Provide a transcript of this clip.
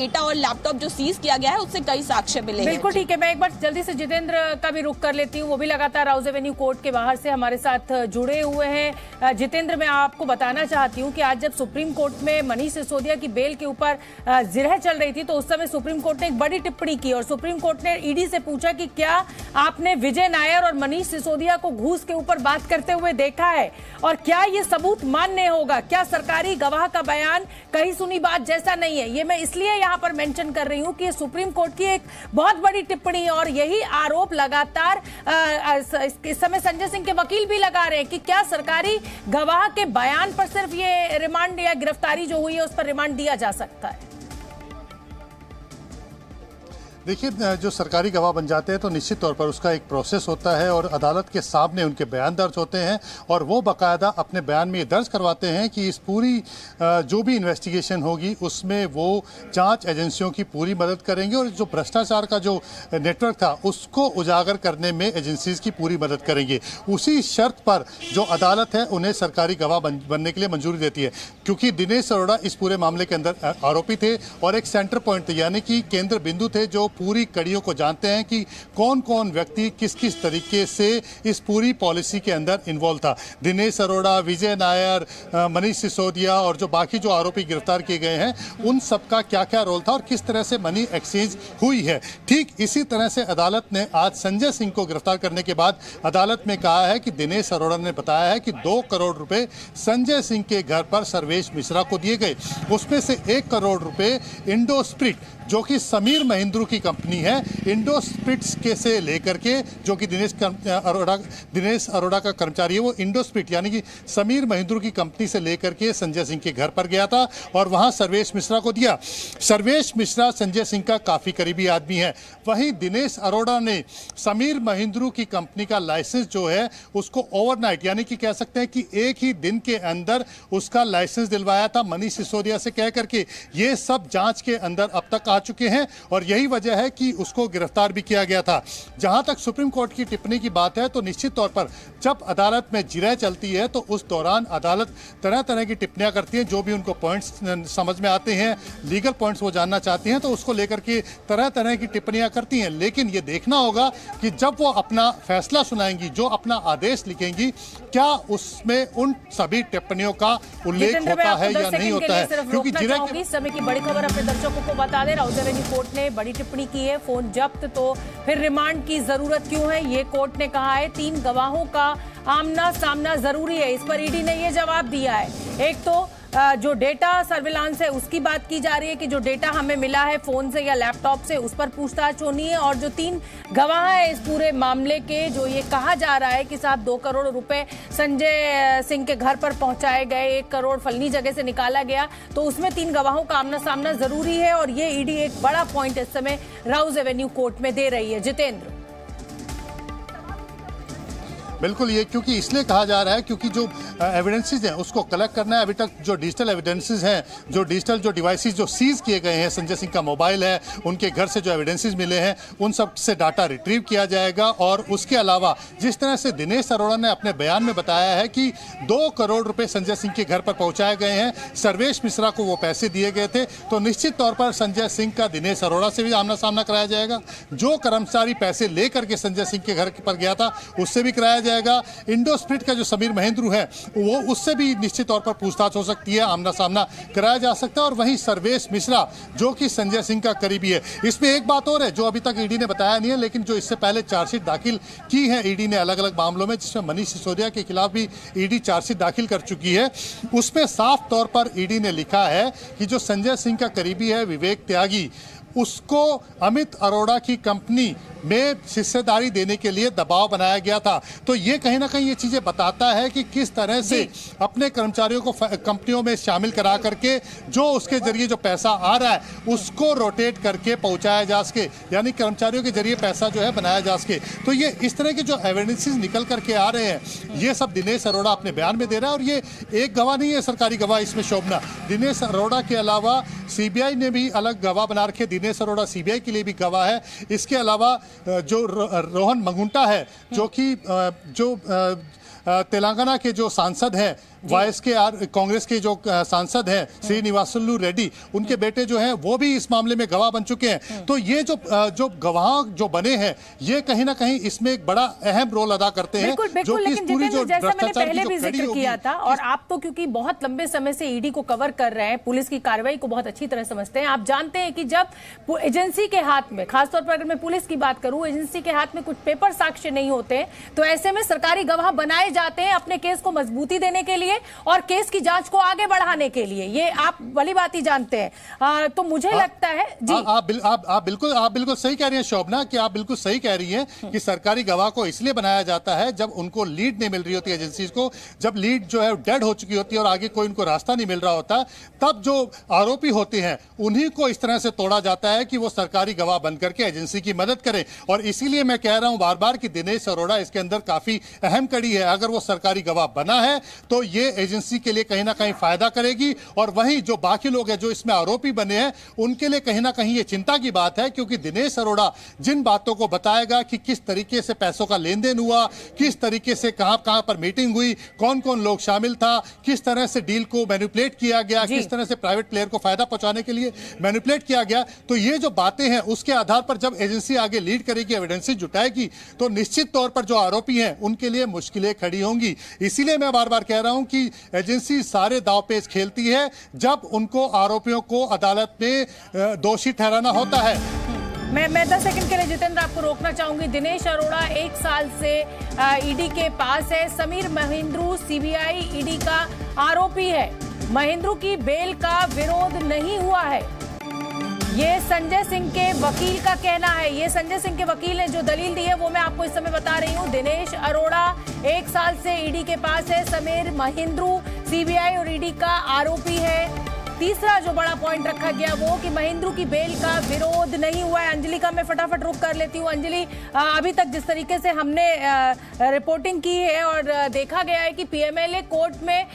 Data और laptop जो seize किया गया है उससे कई साक्ष्य मिले हैं। बिल्कुल ठीक है। मैं एक बार जल्दी से जितेंद्र का भी रुख कर लेती हूँ, वो भी लगातार राउज एवेन्यू कोर्ट के बाहर से हमारे साथ जुड़े हुए हैं। जितेंद्र, मैं आपको बताना चाहती हूँ कि आज जब सुप्रीम कोर्ट में मनीष सिसोदिया की बेल के ऊपर जिरह चल रही थी तो उस समय सुप्रीम कोर्ट ने एक बड़ी टिप्पणी की और सुप्रीम कोर्ट ने ईडी से पूछा कि क्या आपने विजय नायर और मनीष सिसोदिया को घूस के ऊपर बात करते हुए देखा है और क्या ये सबूत मान्य होगा? क्या सरकारी गवाह का बयान कहीं सुनी बात जैसा नहीं है? ये मैं इसलिए यहाँ पर मेंशन कर रही हूँ कि सुप्रीम कोर्ट की एक बहुत बड़ी टिप्पणी और यही आरोप लगातार इस समय संजय सिंह के वकील भी लगा रहे हैं कि क्या सरकारी गवाह के बयान पर सिर्फ ये रिमांड या गिरफ्तारी जो हुई है उस पर रिमांड दिया जा सकता है? देखिए, जो सरकारी गवाह बन जाते हैं तो निश्चित तौर पर उसका एक प्रोसेस होता है और अदालत के सामने उनके बयान दर्ज होते हैं और वो बाकायदा अपने बयान में ये दर्ज करवाते हैं कि इस पूरी जो भी इन्वेस्टिगेशन होगी उसमें वो जांच एजेंसियों की पूरी मदद करेंगे और जो भ्रष्टाचार का जो नेटवर्क था उसको उजागर करने में एजेंसीज की पूरी मदद करेंगे। उसी शर्त पर जो अदालत है उन्हें सरकारी गवाह बनने के लिए मंजूरी देती है, क्योंकि दिनेश अरोड़ा इस पूरे मामले के अंदर आरोपी थे और एक सेंटर पॉइंट थे, यानी कि केंद्र बिंदु थे जो पूरी कड़ियों को जानते हैं कि कौन कौन व्यक्ति किस किस तरीके से इस पूरी पॉलिसी के अंदर इन्वॉल्व था। दिनेश अरोड़ा, विजय नायर, मनीष सिसोदिया और जो बाकी जो आरोपी गिरफ्तार किए गए हैं उन सबका क्या क्या रोल था और किस तरह से मनी एक्सचेंज हुई है। ठीक इसी तरह से अदालत ने आज संजय सिंह को गिरफ्तार करने के बाद अदालत में कहा है कि दिनेश अरोड़ा ने बताया है कि 2 करोड़ रुपए संजय सिंह के घर पर सर्वेश मिश्रा को दिए गए। उसमें से 1 करोड़ रुपए इंडोस्प्रिट, जो कि समीर महिंद्रू की कंपनी है, इंडोस्प्रिट्स के से लेकर के, जो कि दिनेश अरोड़ा का कर्मचारी है, वो इंडोस्प्रिट यानी कि समीर महिंद्रू की कंपनी से लेकर के संजय सिंह के घर पर गया था और वहां सर्वेश मिश्रा को दिया। सर्वेश मिश्रा संजय सिंह का काफी करीबी आदमी है। वहीं दिनेश अरोड़ा ने समीर महिंद्रू की कंपनी का लाइसेंस जो है उसको ओवरनाइट, यानी कि कह सकते हैं कि एक ही दिन के अंदर उसका लाइसेंस दिलवाया था मनीष सिसोदिया से कह करके। ये सब जांच के अंदर अब तक आ चुके हैं और यही वजह है कि उसको गिरफ्तार भी किया गया था। जहां तक सुप्रीम कोर्ट की टिप्पणी की बात है तो निश्चित तौर पर जब अदालत में जिरह चलती है तो उस दौरान अदालत तरह तरह की टिप्पणियां करती है, जो भी उनको पॉइंट्स समझ में आते हैं, लीगल पॉइंट्स वो जानना चाहती हैं तो उसको लेकर के तरह तरह की टिप्पणियां करती हैं। लेकिन ये देखना होगा कि जब वो अपना फैसला सुनाएंगी, जो अपना आदेश लिखेंगी, क्या उसमें उन सभी टिप्पणियों का उल्लेख होता है या नहीं होता है। क्योंकि जिरह की समय की बड़ी खबर अपने दर्शकों को बता दें, राउज एवेन्यू कोर्ट ने बड़ी टिप्पणी की है। फोन जब्त तो फिर रिमांड की जरूरत क्यों है, ये कोर्ट ने कहा है। 3 गवाहों का आमना सामना जरूरी है, इस पर ईडी ने ये जवाब दिया है। एक तो जो डेटा सर्विलांस है उसकी बात की जा रही है कि जो डेटा हमें मिला है फोन से या लैपटॉप से उस पर पूछताछ होनी है और जो 3 गवाह है इस पूरे मामले के, जो ये कहा जा रहा है कि साहब 2 करोड़ रुपए संजय सिंह के घर पर पहुंचाए गए, 1 करोड़ फलनी जगह से निकाला गया, तो उसमें 3 गवाहों का आमना सामना जरूरी है और ये ईडी एक बड़ा पॉइंट इस समय राउज एवेन्यू कोर्ट में दे रही है। जितेंद्र, बिल्कुल, ये क्योंकि इसलिए कहा जा रहा है क्योंकि जो एविडेंसेस हैं उसको कलेक्ट करना है। अभी तक जो डिजिटल एविडेंसेस हैं, जो डिजिटल जो डिवाइसेस जो सीज किए गए हैं, संजय सिंह का मोबाइल है, उनके घर से जो एविडेंसेस मिले हैं उन सब से डाटा रिट्रीव किया जाएगा। और उसके अलावा जिस तरह से दिनेश अरोड़ा ने अपने बयान में बताया है कि 2 करोड़ रुपए संजय सिंह के घर पर पहुंचाए गए हैं, सर्वेश मिश्रा को वो पैसे दिए गए थे, तो निश्चित तौर पर संजय सिंह का दिनेश अरोड़ा से भी आमना सामना कराया जाएगा। जो कर्मचारी पैसे लेकर के संजय सिंह के घर पर गया था उससे भी कराया जाएगा। इंडोस्प्रिट का जो समीर महिंद्रू है वो उससे भी निश्चित तौर पर पूछताछ हो सकती है, आमना सामना कराया जा सकता है। और वहीं सर्वेश मिश्रा जो कि संजय सिंह का करीबी है। इसमें एक बात और है जो अभी तक ईडी ने बताया नहीं है, लेकिन जो इससे पहले चार्जशीट दाखिल की है ईडी ने अलग अलग मामलों में, जिसमें मनीष सिसोदिया के खिलाफ भी ईडी चार्जशीट दाखिल कर चुकी है, उसमें साफ तौर पर ईडी ने लिखा है कि जो संजय सिंह का करीबी है विवेक त्यागी, उसको अमित अरोड़ा की कंपनी में हिस्सेदारी देने के लिए दबाव बनाया गया था। तो ये कहीं ना कहीं ये चीजें बताता है कि किस तरह से अपने कर्मचारियों को कंपनियों में शामिल करा करके जो उसके जरिए जो पैसा आ रहा है उसको रोटेट करके पहुंचाया जा सके, यानी कर्मचारियों के जरिए पैसा जो है बनाया जा सके। तो ये इस तरह के जो एविडेंसेस निकल करके आ रहे हैं, ये सब दिनेश अरोड़ा अपने बयान में दे रहा है। और ये एक गवाह नहीं है सरकारी गवाह इसमें शोभना, दिनेश अरोड़ा के अलावा सीबीआई ने भी अलग गवाह बना रखे। दिनेश अरोड़ा सीबीआई के लिए भी गवाह है। इसके अलावा जो रोहन मंगुंटा है, जो कि जो तेलंगाना के जो सांसद हैं, कांग्रेस के जो सांसद हैं श्रीनिवासुलु रेड्डी, उनके बेटे जो हैं वो भी इस मामले में गवाह बन चुके हैं। तो ये जो गवाह जो बने हैं, ये कहीं ना कहीं इसमें एक बड़ा अहम रोल अदा करते हैं। बिल्कुल, लेकिन जितेंद्र, जैसा मैंने पहले भी जिक्र किया था, और आप तो क्योंकि बहुत लंबे समय से ईडी को कवर कर रहे हैं, पुलिस की कार्रवाई को बहुत अच्छी तरह समझते हैं, आप जानते हैं कि जब एजेंसी के हाथ में, खासतौर पर अगर मैं पुलिस की बात करूं, एजेंसी के हाथ में कुछ पेपर साक्ष्य नहीं होते, तो ऐसे में सरकारी गवाह बनाए जाते हैं अपने केस को मजबूती देने के लिए और केस की जांच को आगे बढ़ाने के लिए। ये आप भली बात ही जानते हैं। तो मुझे लगता है जी, आप बिल्कुल सही कह रही हैं शोभना, कि आप बिल्कुल सही कह रही हैं कि सरकारी गवाह को इसलिए बनाया जाता है जब उनको लीड नहीं मिल रही होती एजेंसी को, जब लीड जो है डेड हो चुकी होती है और आगे कोई उनको रास्ता नहीं मिल रहा होता, तब जो आरोपी होते हैं उन्हीं को इस तरह से तोड़ा जाता है कि वो सरकारी गवाह बनकर के एजेंसी की मदद करें। और इसीलिए मैं कह रहा हूं बार बार कि दिनेश अरोड़ा इसके अंदर काफी अहम कड़ी है। अगर वो सरकारी गवाह बना है तो ये एजेंसी के लिए कहीं ना कहीं फायदा करेगी, और वहीं जो बाकी लोग हैं जो इसमें आरोपी बने हैं उनके लिए कहीं ना कहीं ये चिंता की बात है, क्योंकि दिनेश अरोड़ा जिन बातों को बताएगा कि किस तरीके से पैसों का लेन देन हुआ, किस तरीके से कहां पर मीटिंग हुई, कौन कौन लोग शामिल था, किस तरह से डील को मैनिपुलेट किया गया, किस तरह से प्राइवेट प्लेयर को फायदा पहुंचाने के लिए मैनिपुलेट किया गया, तो ये जो बातें हैं उसके आधार पर जब एजेंसी आगे लीड करेगी, एविडेंसेस जुटाएगी, तो निश्चित तौर पर जो आरोपी हैं उनके लिए मुश्किलें खड़ी होंगी। इसीलिए मैं बार बार कह रहा हूं कि एजेंसी सारे दांवपेच खेलती है जब उनको आरोपियों को अदालत में दोषी ठहराना होता है। मैं 10 सेकंड के लिए जितेंद्र आपको रोकना चाहूंगी। दिनेश अरोड़ा 1 साल से ईडी के पास है। समीर महिंद्रू सीबीआई ईडी का आरोपी है। महिंद्रू की बेल का विरोध नहीं हुआ है, ये संजय सिंह के वकील का कहना है। ये संजय सिंह के वकील ने जो दलील दी है वो मैं आपको इस समय बता रही हूँ। दिनेश अरोड़ा 1 साल से ईडी के पास है। समीर महिंद्रू सीबीआई और ईडी का आरोपी है। तीसरा जो बड़ा पॉइंट रखा गया वो कि महिंद्रू की बेल का विरोध नहीं हुआ है। अंजलि का मैं फटाफट रुक कर लेती हूँ। अंजलि, अभी तक जिस तरीके से हमने रिपोर्टिंग की है और देखा गया है कि पीएमएलए कोर्ट में